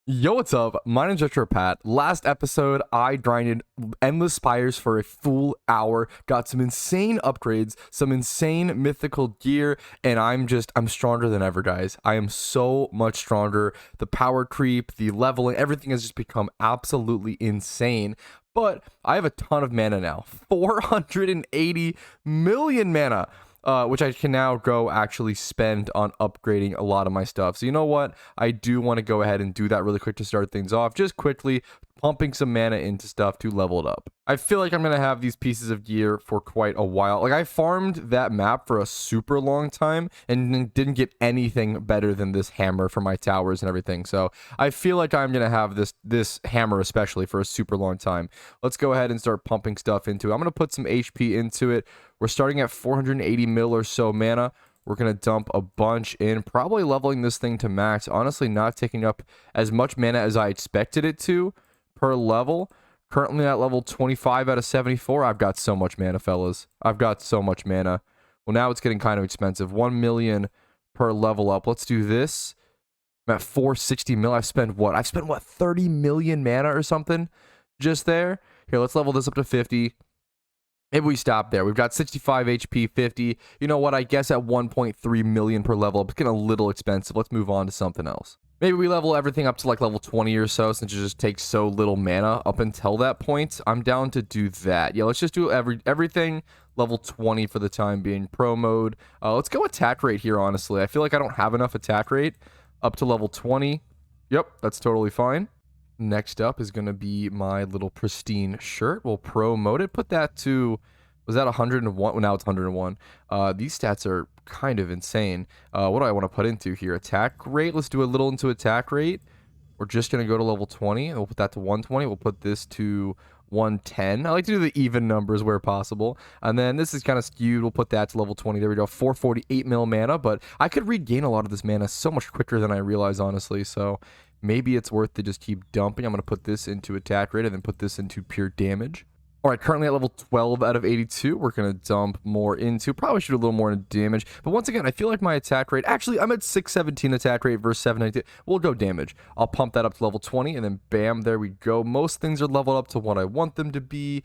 Yo, what's up? My name's Retro Pat. Last episode, I grinded endless spires for a full hour, got some insane upgrades, some insane mythical gear, and I'm stronger than ever, guys. I am so much stronger. The power creep, the leveling, everything has just become absolutely insane. But I have a ton of mana now, 480 million mana. Which I can now go actually spend on upgrading a lot of my stuff. So you know what? I do want to go ahead and do that really quick to start things off. Just quickly pumping some mana into stuff to level it up. I feel like I'm going to have these pieces of gear for quite a while. Like, I farmed that map for a super long time and didn't get anything better than this hammer for my towers and everything. So I feel like I'm going to have this hammer especially for a super long time. Let's go ahead and start pumping stuff into it. I'm going to put some HP into it. We're starting at 480 mil or so mana. We're going to dump a bunch in, probably leveling this thing to max. Honestly, not taking up as much mana as I expected it to per level. Currently at level 25 out of 74. I've got so much mana, fellas. I've got so much mana. Well, now it's getting kind of expensive. 1 million per level up. Let's do this. I'm at 460 mil. I've spent what? 30 million mana or something just there. Here, let's level this up to 50. If we stop there, we've got 65 HP, 50. You know what? I guess at 1.3 million per level up, it's getting a little expensive. Let's move on to something else. Maybe we level everything up to like level 20 or so, since it just takes so little mana up until that point. I'm down to do that. Yeah, let's just do everything level 20 for the time being. Pro mode. Let's go attack rate here, honestly. I feel like I don't have enough attack rate up to level 20. Yep, that's totally fine. Next up is going to be my little pristine shirt. We'll promote it. Put that to, was that 101? Well, now it's 101. These stats are kind of insane. What do I want to put into here? Attack rate. Let's do a little into attack rate. We're just going to go to level 20. We'll put that to 120. We'll put this to 110. I like to do the even numbers where possible. And then this is kind of skewed. We'll put that to level 20. There we go. 448 mil mana. But I could regain a lot of this mana so much quicker than I realize, honestly. So maybe it's worth to just keep dumping. I'm going to put this into attack rate and then put this into pure damage. All right, currently at level 12 out of 82. We're going to dump more into, probably should do a little more into damage. But once again, I feel like my attack rate, actually, I'm at 617 attack rate versus 792. We'll go damage. I'll pump that up to level 20, and then bam, there we go. Most things are leveled up to what I want them to be.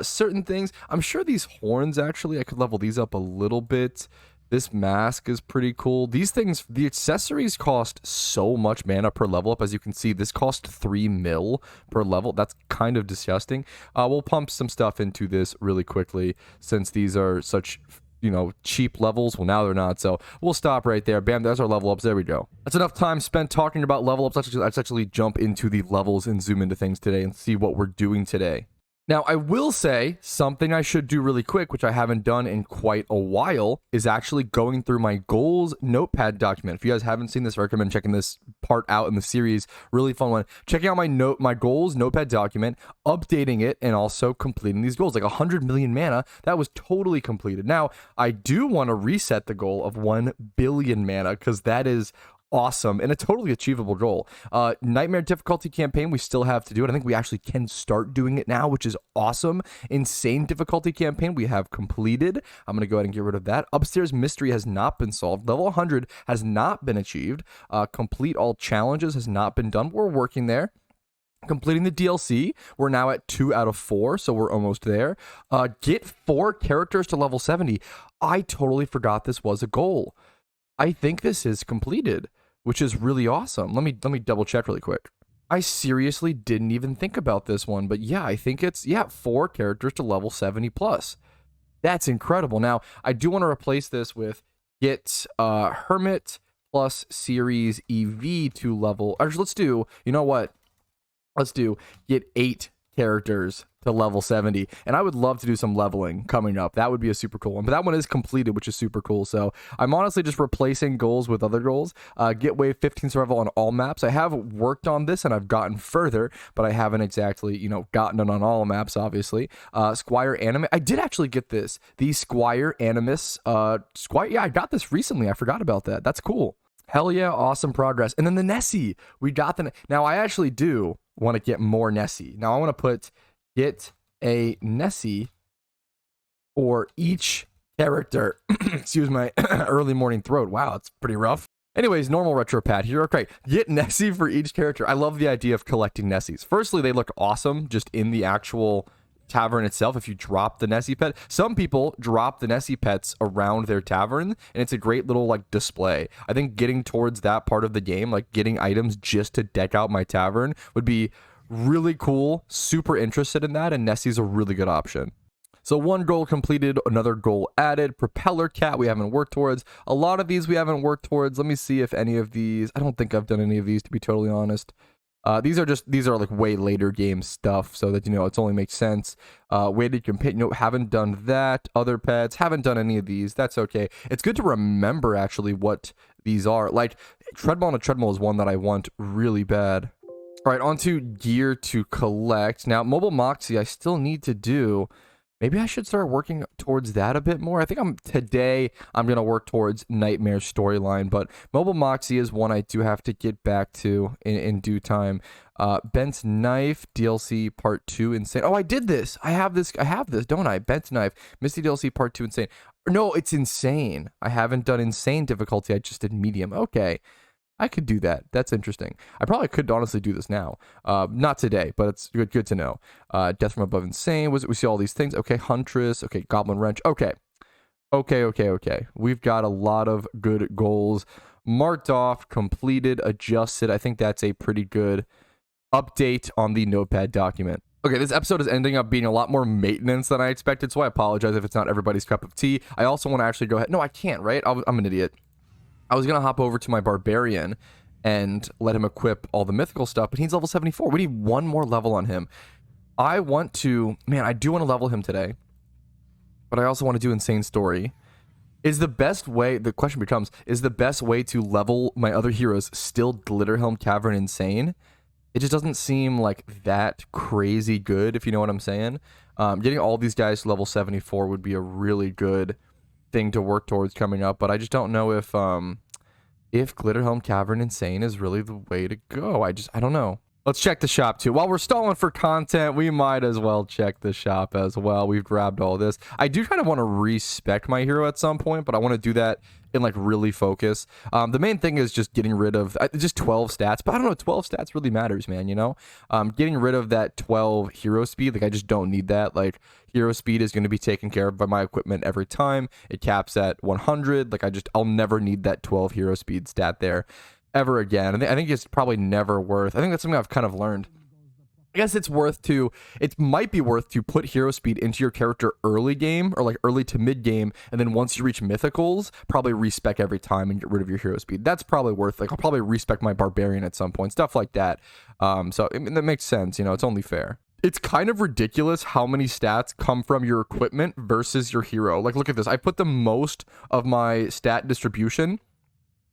Certain things, I'm sure these horns, actually, I could level these up a little bit. This mask is pretty cool. These things, the accessories cost so much mana per level up. As you can see, this cost 3 mil per level. That's kind of disgusting. We'll pump some stuff into this really quickly since these are such, you know, cheap levels. Well, now they're not. So we'll stop right there. Bam, there's our level ups. There we go. That's enough time spent talking about level ups. Let's actually jump into the levels and zoom into things today and see what we're doing today. Now, I will say something I should do really quick, which I haven't done in quite a while, is actually going through my goals notepad document. If you guys haven't seen this, I recommend checking this part out in the series. Really fun one. Checking out my goals notepad document, updating it, and also completing these goals. Like 100 million mana, that was totally completed. Now, I do want to reset the goal of 1 billion mana, because that is awesome and a totally achievable goal. Nightmare difficulty campaign, we still have to do it. I think we actually can start doing it now, which is awesome. Insane difficulty campaign we have completed. I'm gonna go ahead and get rid of that. Upstairs mystery has not been solved. Level 100 has not been achieved. Complete all challenges has not been done. We're working there. Completing the DLC, we're now at 2 out of 4, so we're almost there. Get 4 characters to level 70. I totally forgot this was a goal. I think this is completed, which is really awesome. Let me double check really quick. I seriously didn't even think about this one, but yeah, I think it's 4 characters to level 70 plus. That's incredible. Now, I do want to replace this with get Hermit plus series EV to level. Actually, let's do, you know what? Let's do get 8 characters to level 70, and I would love to do some leveling coming up. That would be a super cool one, but that one is completed, which is super cool. So I'm honestly just replacing goals with other goals. Get wave 15 survival on all maps. I have worked on this and I've gotten further, but I haven't exactly, you know, gotten it on all maps, obviously. Squire Anime, I did actually get this, the Squire Animus Squire. Yeah, I got this recently. I forgot about that. That's cool. Hell yeah, awesome progress. And then the Nessie, we got the, now I actually do want to get more Nessie. Now I want to put get a Nessie for each character. Excuse my early morning throat. Wow, it's pretty rough. Anyways, normal retro pad here. Okay, get Nessie for each character. I love the idea of collecting Nessies. Firstly, they look awesome just in the actual tavern itself if you drop the Nessie pet. Some people drop the Nessie pets around their tavern, and it's a great little like display. I think getting towards that part of the game, like getting items just to deck out my tavern, would be really cool. Super interested in that, and Nessie's a really good option. So one goal completed, another goal added. Propeller cat we haven't worked towards. A lot of these we haven't worked towards. Let me see if any of these, I don't think I've done any of these, to be totally honest. These are like way later game stuff, so that, you know, it's only makes sense. Weighted companion, no, haven't done that. Other pets, haven't done any of these. That's okay. It's good to remember actually what these are. Like treadmill on a treadmill is one that I want really bad. All right, on to gear to collect. Now, mobile moxie I still need to do. Maybe I should start working towards that a bit more. I think today I'm going to work towards Nightmare storyline, but Mobile Moxie is one I do have to get back to in due time. Bent's Knife, DLC Part 2, Insane. Oh, I did this. I have this, don't I? Bent's Knife, Misty DLC Part 2, Insane. No, it's Insane. I haven't done Insane difficulty. I just did Medium. Okay. I could do that. That's interesting. I probably could honestly do this now. Not today, but it's good to know. Death from Above, Insane. We see all these things. Okay, Huntress. Okay, Goblin Wrench. Okay. We've got a lot of good goals marked off, completed, adjusted. I think that's a pretty good update on the notepad document. Okay, this episode is ending up being a lot more maintenance than I expected, so I apologize if it's not everybody's cup of tea. I also want to actually go ahead. No, I can't, right? I'm an idiot. I was going to hop over to my Barbarian and let him equip all the mythical stuff, but he's level 74. We need one more level on him. I do want to level him today, but I also want to do Insane Story. The question becomes, is the best way to level my other heroes still Glitterhelm Cavern Insane? It just doesn't seem like that crazy good, if you know what I'm saying. Getting all these guys to level 74 would be a really good thing to work towards coming up, but I just don't know if Glitterhelm Cavern Insane is really the way to go. I don't know. Let's check the shop too. While we're stalling for content, we might as well check the shop as well. We've grabbed all this. I do kind of want to respec my hero at some point, but I want to do that and like really focus. The main thing is just getting rid of just 12 stats, but I don't know, 12 stats really matters, man, you know? Getting rid of that 12 hero speed, like I just don't need that. Like hero speed is going to be taken care of by my equipment every time. It caps at 100. Like I'll never need that 12 hero speed stat there ever again. I think it's probably never worth. I think that's something I've kind of learned. I guess it might be worth to put hero speed into your character early game, or like early to mid game, and then once you reach mythicals, probably respec every time and get rid of your hero speed. That's probably worth, like I'll probably respec my Barbarian at some point, stuff like that. So that makes sense, you know, it's only fair. It's kind of ridiculous how many stats come from your equipment versus your hero. Like look at this, I put the most of my stat distribution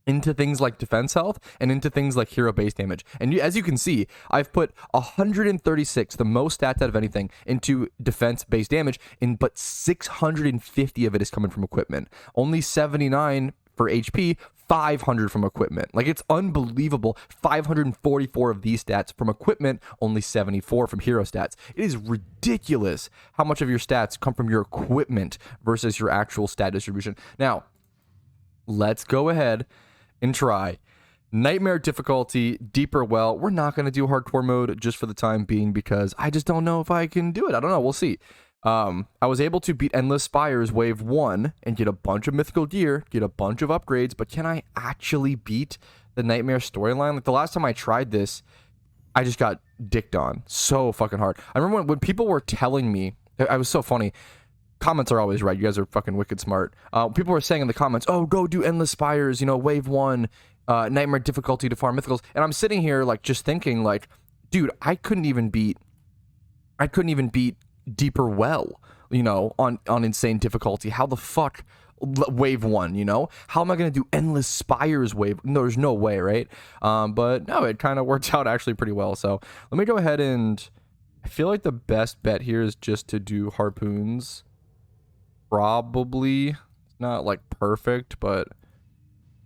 into things like defense health and into things like hero base damage. And as you can see, I've put 136, the most stats out of anything, into defense base damage, but 650 of it is coming from equipment. Only 79 for HP, 500 from equipment. Like it's unbelievable. 544 of these stats from equipment, only 74 from hero stats. It is ridiculous how much of your stats come from your equipment versus your actual stat distribution. Now, let's go ahead and try Nightmare difficulty, Deeper Well. We're not going to do hardcore mode just for the time being because I just don't know if I can do it. I don't know. We'll see. I was able to beat Endless Spires Wave 1 and get a bunch of mythical gear, get a bunch of upgrades, but can I actually beat the Nightmare storyline? Like the last time I tried this, I just got dicked on so fucking hard. I remember when people were telling me, I was so funny. Comments are always right. You guys are fucking wicked smart. People were saying in the comments, oh, go do Endless Spires, you know, Wave 1, Nightmare difficulty to farm mythicals. And I'm sitting here, like, just thinking, like, dude, I couldn't even beat Deeper Well, you know, on insane difficulty. How the fuck Wave 1, you know? How am I going to do Endless Spires Wave? No, there's no way, right? But no, it kind of worked out actually pretty well. So let me go ahead and I feel like the best bet here is just to do Harpoons. Probably. It's not like perfect, but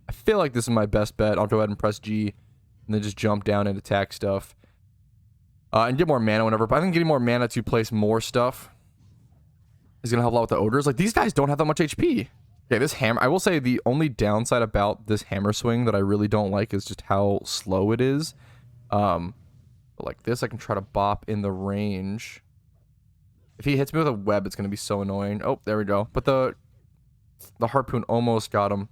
I feel like this is my best bet. I'll go ahead and press G and then just jump down and attack stuff. And get more mana whenever. But I think getting more mana to place more stuff is going to help a lot with the ogres. Like, these guys don't have that much HP. Okay, this hammer, I will say the only downside about this hammer swing that I really don't like is just how slow it is. Like this, I can try to bop in the range. If he hits me with a web, it's going to be so annoying. Oh, there we go. But the harpoon almost got him.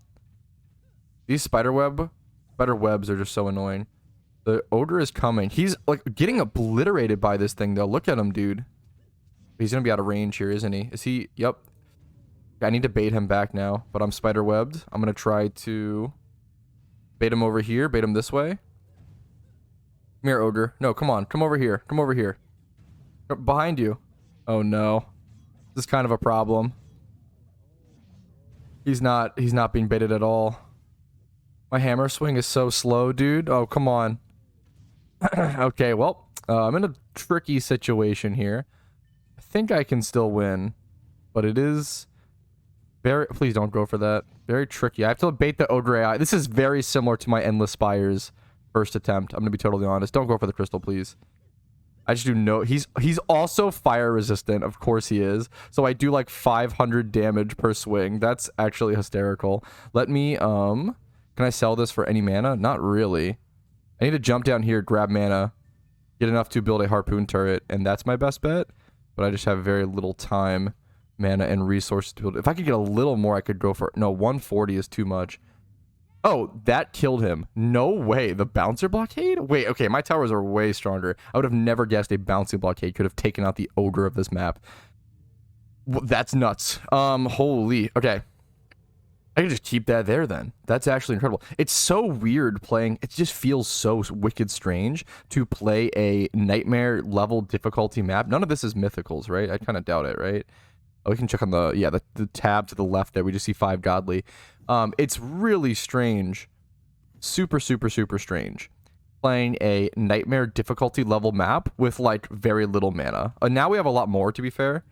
These spider webs are just so annoying. The ogre is coming. He's like getting obliterated by this thing though. Look at him, dude. He's going to be out of range here, isn't he? Is he? Yep. I need to bait him back now, but I'm spider webbed. I'm going to try to bait him over here, bait him this way. Come here, ogre. No, come on. Come over here. Come over here. Behind you. Oh no. This is kind of a problem. He's not being baited at all. My hammer swing is so slow, dude. Oh, come on. Okay, well, I'm in a tricky situation here. I think I can still win, but it is very... Please don't go for that. Very tricky. I have to bait the ogre AI. This is very similar to my Endless Spires first attempt. I'm going to be totally honest. Don't go for the crystal, please. I just do no... He's also fire resistant. Of course he is. So I do like 500 damage per swing. That's actually hysterical. Let me... Can I sell this for any mana? Not really. I need to jump down here, grab mana, get enough to build a harpoon turret, and that's my best bet. But I just have very little time, mana, and resources to build. If I could get a little more, I could go for... No, 140 is too much. Oh, that killed him. No way. The bouncer blockade? Wait, okay, my towers are way stronger. I would have never guessed a bouncing blockade could have taken out the ogre of this map. Well, that's nuts. Holy... Okay. I can just keep that there then. That's actually incredible. It's so weird playing. It just feels so wicked strange to play a nightmare level difficulty map. None of this is mythicals, right? I kind of doubt it, right? Oh, we can check on the, yeah, the tab to the left there. We just see 5 godly. It's really strange. Super, super, super strange. Playing a nightmare difficulty level map with like very little mana. Now we have a lot more, to be fair.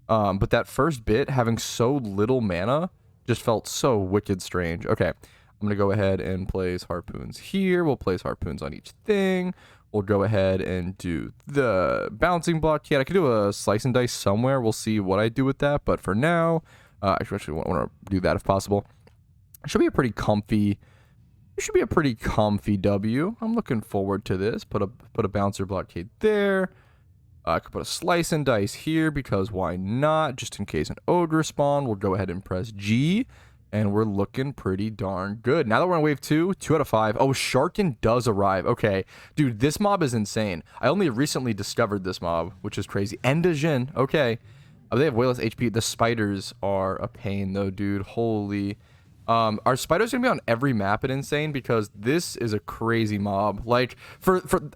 But that first bit, having so little mana, just felt so wicked strange. Okay, I'm gonna go ahead and place harpoons here. We'll place harpoons on each thing. We'll go ahead and do the bouncing blockade. I could do a slice and dice somewhere. We'll see what I do with that. But for now, I actually want to do that if possible. It should be a pretty comfy. It should be a pretty comfy W. I'm looking forward to this. Put a bouncer blockade there. I could put a slice and dice here because why not? Just in case an ogre spawn, we'll go ahead and press G. And we're looking pretty darn good. Now that we're on wave 2, 2 out of 5. Oh, Sharkin does arrive. Okay. Dude, this mob is insane. I only recently discovered this mob, which is crazy. Endajin. Okay. Oh, they have way less HP. The spiders are a pain, though, dude. Holy... Are spiders gonna be on every map at Insane? Because this is a crazy mob. Like,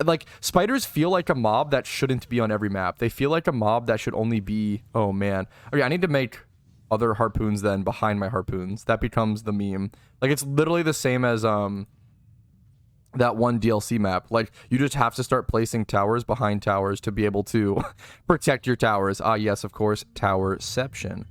like, spiders feel like a mob that shouldn't be on every map. They feel like a mob that should only be... Oh, man. Okay, I need to make other harpoons then behind my harpoons. That becomes the meme. Like, it's literally the same as, that one DLC map. Like, you just have to start placing towers behind towers to be able to protect your towers. Ah, yes, of course, Towerception.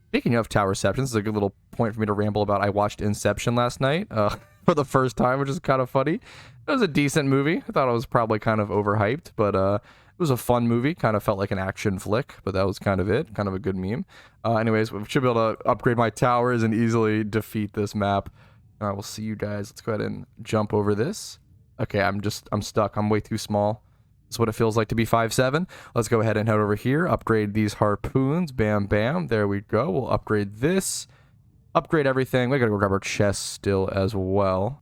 Speaking of Towerception, this is a good little point for me to ramble about. I watched Inception last night for the first time, which is kind of funny. It was a decent movie. I thought it was probably kind of overhyped, but it was a fun movie. Kind of felt like an action flick, but that was kind of it. Kind of a good meme. Anyways, we should be able to upgrade my towers and easily defeat this map. I will see you guys. Let's go ahead and jump over this. Okay, I'm stuck. I'm way too small. That's what it feels like to be 5'7". Let's go ahead and head over here. Upgrade these harpoons. Bam, bam. There we go. We'll upgrade this. Upgrade everything. We gotta go grab our chest still as well.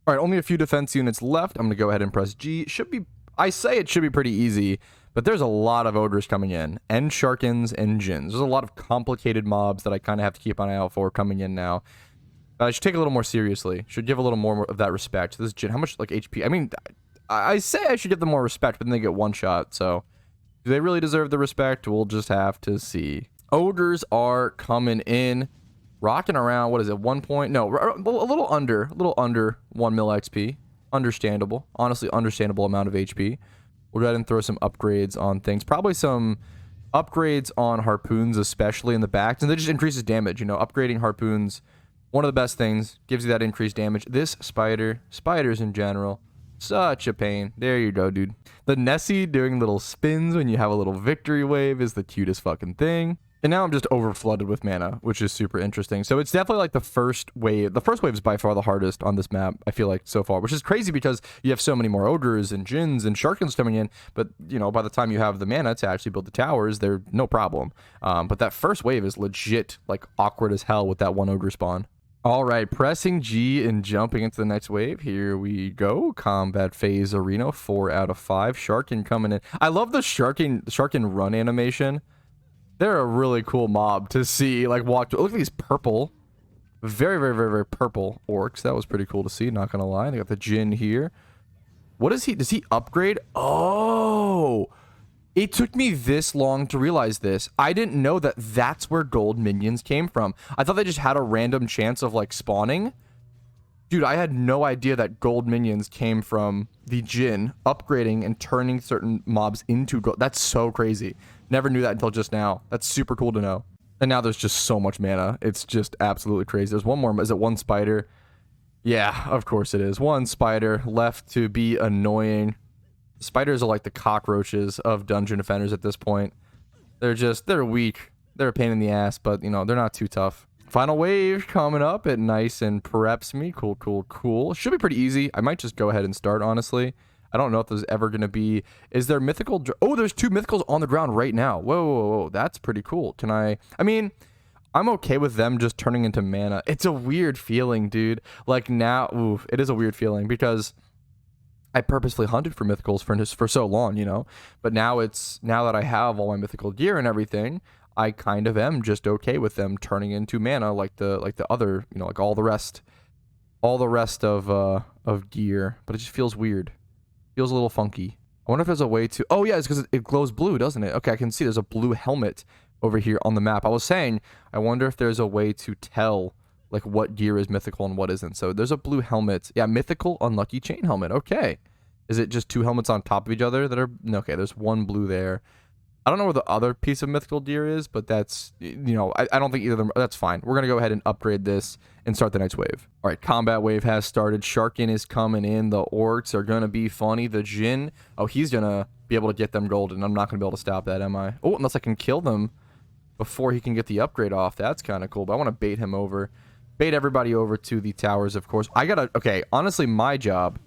All right, only a few defense units left. I'm gonna go ahead and press G. Should be... I say it should be pretty easy, but there's a lot of ogres coming in. And Sharkins and Jins. There's a lot of complicated mobs that I kind of have to keep an eye out for coming in now. I should take it a little more seriously. Should give a little more of that respect. This is Jin. How much, like, HP? I mean, I say I should give them more respect, but then they get one shot, so... Do they really deserve the respect? We'll just have to see. Ogres are coming in. Rocking around, what is it, 1 point? No, a little under 1 mil XP. Understandable. Honestly, understandable amount of HP. We'll go ahead and throw some upgrades on things. Probably some upgrades on harpoons, especially in the back. And that just increases damage, you know, upgrading harpoons... One of the best things, gives you that increased damage. This spiders in general, Such a pain. There you go, dude. The Nessie doing little spins when you have a little victory wave is the cutest fucking thing. And now I'm just overflooded with mana, which is super interesting. So it's definitely like the first wave. The first wave is by far the hardest on this map, I feel like, so far, which is crazy because you have so many more ogres and djinns and sharkins coming in. But, you know, by the time you have the mana to actually build the towers, they're no problem. But that first wave is legit, like, awkward as hell with that one ogre spawn. All right, pressing G and jumping into the next wave. Here we go. Combat phase arena, 4 out of 5. Sharkin coming in. I love the Sharkin run animation. They're a really cool mob to see, like, walk. Look at these purple, very, very, very, very purple orcs. That was pretty cool to see, not gonna lie. They got the djinn here. What is he? Does he upgrade? Oh, it took me this long to realize this. I didn't know that that's where gold minions came from. I thought they just had a random chance of, like, spawning. Dude, I had no idea that gold minions came from the djinn upgrading and turning certain mobs into gold. That's so crazy. Never knew that until just now. That's super cool to know. And now there's just so much mana. It's just absolutely crazy. There's one more. Is it one spider? Yeah, of course it is. One spider left to be annoying. Spiders are like the cockroaches of dungeon defenders at this point. They're weak. They're a pain in the ass, but, you know, they're not too tough. Final wave coming up at nice and preps me. Cool, cool, cool. Should be pretty easy. I might just go ahead and start, honestly. I don't know if there's ever going to be... Is there mythical... Oh, there's 2 mythicals on the ground right now. Whoa, whoa, whoa. That's pretty cool. Can I mean, I'm okay with them just turning into mana. It's a weird feeling, dude. Like, now... Ooh, it is a weird feeling because I purposely hunted for mythicals for so long, you know? But now that I have all my mythical gear and everything... I kind of am just okay with them turning into mana like the other, you know, like all the rest of gear, but it just feels weird. Feels a little funky. I wonder if there's a way to... Oh yeah, it's because it glows blue, doesn't it? Okay, I can see there's a blue helmet over here on the map. I was saying, I wonder if there's a way to tell like what gear is mythical and what isn't. So there's a blue helmet. Yeah, mythical unlucky chain helmet. Okay. Is it just 2 helmets on top of each other that are... Okay, there's one blue there. I don't know where the other piece of mythical gear is, but that's, you know, I don't think either of them, that's fine. We're going to go ahead and upgrade this and start the next wave. All right, combat wave has started. Sharkin is coming in. The orcs are going to be funny. The djinn, oh, he's going to be able to get them golden. I'm not going to be able to stop that, am I? Oh, unless I can kill them before he can get the upgrade off. That's kind of cool, but I want to bait him over. Bait everybody over to the towers, of course. Okay, honestly, my job...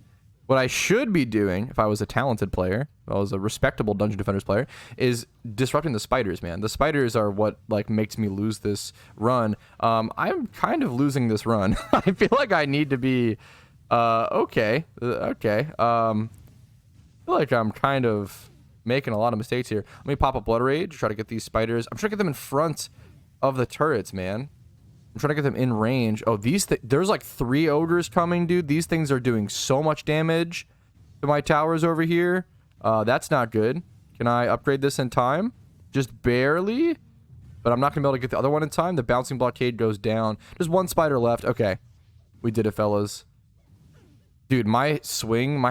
What I should be doing, if I was a talented player, if I was a respectable Dungeon Defenders player, is disrupting the spiders, man. The spiders are what, like, makes me lose this run. I'm kind of losing this run. I feel like I need to be, okay. I feel like I'm kind of making a lot of mistakes here. Let me pop a Blood Rage, try to get these spiders. I'm trying to get them in front of the turrets, man. I'm trying to get them in range. Oh, there's like 3 ogres coming, dude. These things are doing so much damage to my towers over here. That's not good. Can I upgrade this in time? Just barely. But I'm not going to be able to get the other one in time. The bouncing blockade goes down. There's 1 spider left. Okay. We did it, fellas. Dude, my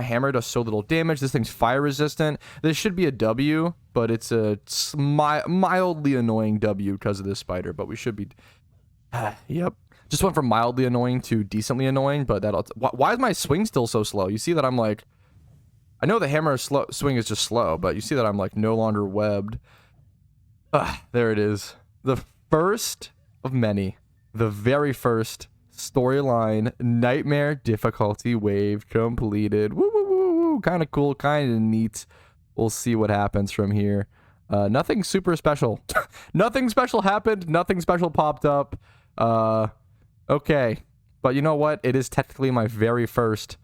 hammer does so little damage. This thing's fire resistant. This should be a W, but it's a mildly annoying W because of this spider. But we should be... Yep. Just went from mildly annoying to decently annoying, but why is my swing still so slow? You see that I'm like... I know the hammer swing is just slow, but you see that I'm like no longer webbed. There it is. The first of many. The very first storyline nightmare difficulty wave completed. Woo woo woo woo. Kind of cool, kind of neat. We'll see what happens from here. Nothing super special. Nothing special happened. Nothing special popped up. Okay. But you know what? It is technically my very first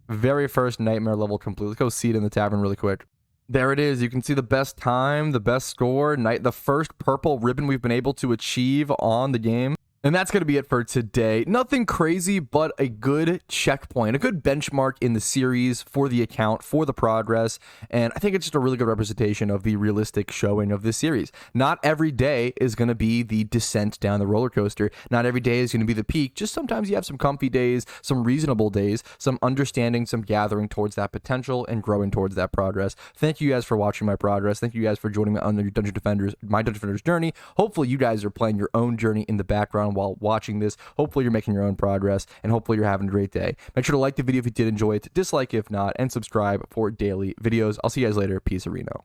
nightmare level complete. Let's go see it in the tavern really quick. There it is. You can see the best time, the best score, the first purple ribbon we've been able to achieve on the game. And that's going to be it for today. Nothing crazy, but a good checkpoint, a good benchmark in the series for the account, for the progress. And I think it's just a really good representation of the realistic showing of this series. Not every day is going to be the descent down the roller coaster. Not every day is going to be the peak. Just sometimes you have some comfy days, some reasonable days, some understanding, some gathering towards that potential and growing towards that progress. Thank you guys for watching my progress. Thank you guys for joining me on my Dungeon Defenders journey. Hopefully you guys are playing your own journey in the background while watching this. Hopefully you're making your own progress, and hopefully you're having a great day. Make sure to like the video if you did enjoy it, dislike if not, and subscribe for daily videos. I'll see you guys later. Peace, Reno.